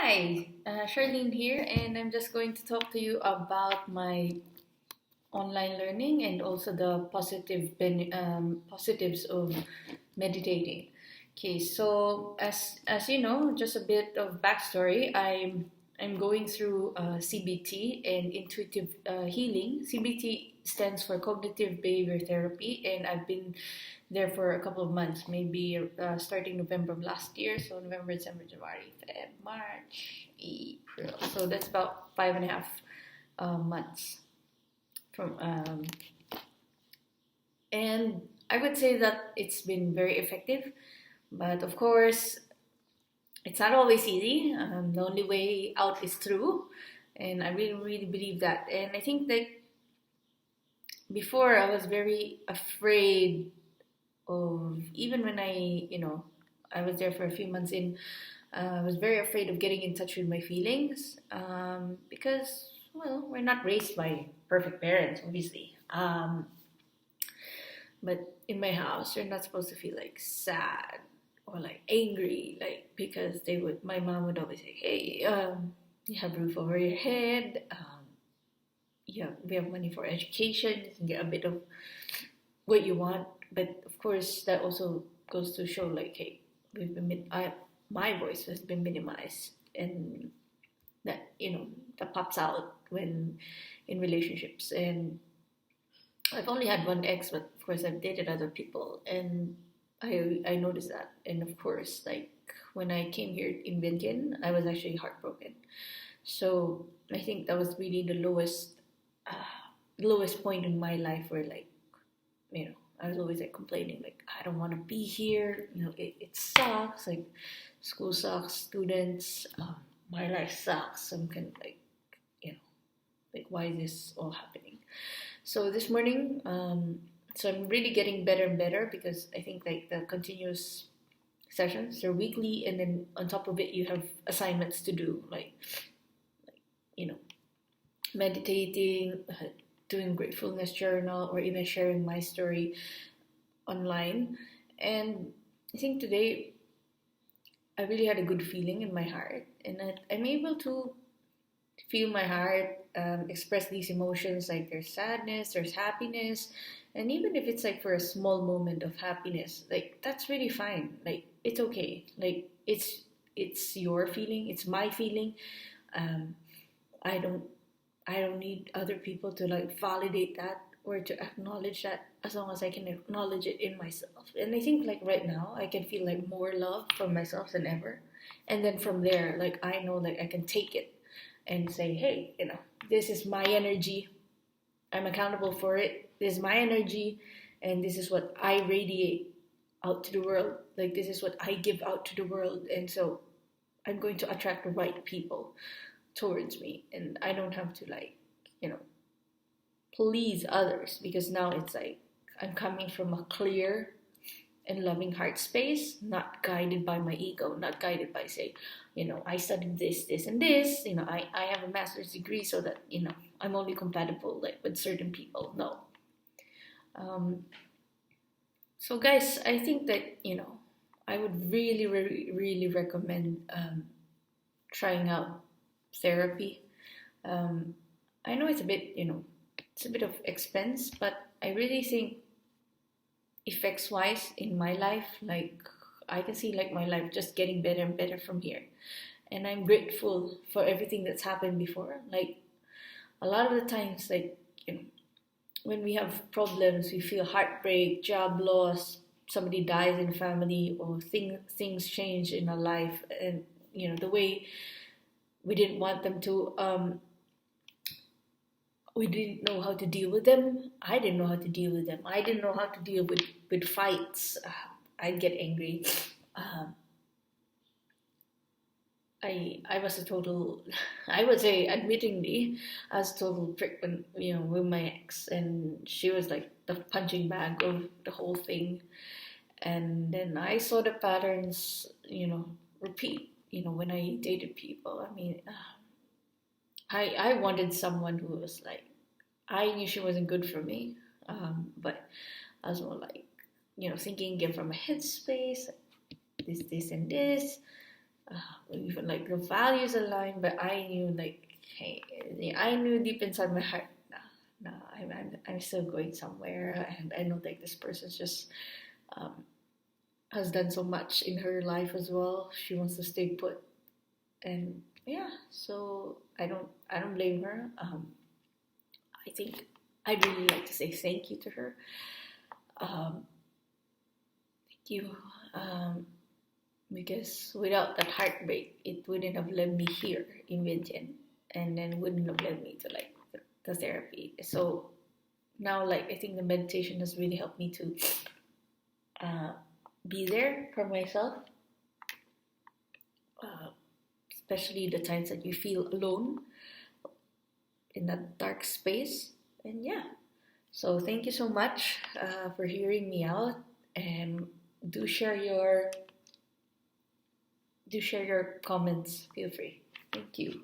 Hi, Charlene here, and I'm just going to talk to you about my online learning and also the positives of meditating. Okay, so as you know, just a bit of backstory. I'm going through CBT and intuitive healing. CBT stands for cognitive behavior therapy, and I've been there for a couple of months, maybe starting November of last year. So November, December, January, Feb, March, April. So that's about 5.5 months from and I would say that it's been very effective, but of course it's not always easy. The only way out is through, and I really really believe that. And I think that before I was very afraid of, even when I was there for a few months in, I was very afraid of getting in touch with my feelings, because, well, we're not raised by perfect parents, obviously. But in my house, you're not supposed to feel like sad or like angry, like, because my mom would always say, "Hey, you have roof over your head. We have money for education. You can get a bit of what you want." But of course, that also goes to show, like, hey, my voice has been minimized, and that pops out when in relationships. And I've only had one ex, but of course I've dated other people, and I noticed that. And of course, like, when I came here in Vientiane, I was actually heartbroken. So I think that was really the lowest point in my life, where, like, I was always like complaining, like, I don't want to be here. It sucks. Like, school sucks, students, my life sucks. I'm kind of like, like, why is this all happening? So this morning, so I'm really getting better and better, because I think, like, the continuous sessions, they're weekly, and then on top of it, you have assignments to do, like you know, meditating, doing gratefulness journal, or even sharing my story online. And I think today I really had a good feeling in my heart, and I'm able to feel my heart, express these emotions. Like, there's sadness, there's happiness, and even if it's like for a small moment of happiness, like, that's really fine. Like, it's okay. Like, it's your feeling, it's my feeling. Um, I don't I don't need other people to, like, validate that or to acknowledge that, as long as I can acknowledge it in myself. And I think, like, right now I can feel like more love for myself than ever. And then from there, like, I know, like, I can take it and say, hey, this is my energy. I'm accountable for it. This is my energy, and this is what I radiate out to the world. Like, this is what I give out to the world. And so I'm going to attract the right people towards me, and I don't have to, like, please others, because now it's like I'm coming from a clear and loving heart space, not guided by my ego, not guided by, say, I studied this and this, I have a master's degree, so that, I'm only compatible, like, with certain people. No. So guys, I think that, I would really really, really recommend trying out therapy. I know it's a bit, it's a bit of expense, but I really think, effects wise in my life, like, I can see, like, my life just getting better and better from here. And I'm grateful for everything that's happened before. Like, a lot of the times, like, when we have problems, we feel heartbreak, job loss, somebody dies in family, or things change in our life, and the way we didn't want them to, we didn't know how to deal with them. I didn't know how to deal with them. I didn't know how to deal with fights. I'd get angry. I was a total, I would say, admittingly, I was a total prick when, with my ex, and she was like the punching bag of the whole thing. And then I saw the patterns, repeat, when I dated people. I mean, I wanted someone who was like, I knew she wasn't good for me, but I was more like, thinking again from a headspace, this, and this. even like the values aligned, but I knew like, hey, I knew deep inside my heart, no, I'm still going somewhere, and I know like this person's just um, has done so much in her life as well. She wants to stay put, and yeah, so I don't blame her. I think I'd really like to say thank you to her. Um, thank you. Because without that heartbreak, it wouldn't have led me here in Vientiane, and then wouldn't have led me to like the therapy. So now, like I think the meditation has really helped me to uh, be there for myself, uh, especially the times that you feel alone in that dark space. And yeah, so thank you so much for hearing me out, and do share your do share your comments. Feel free. Thank you.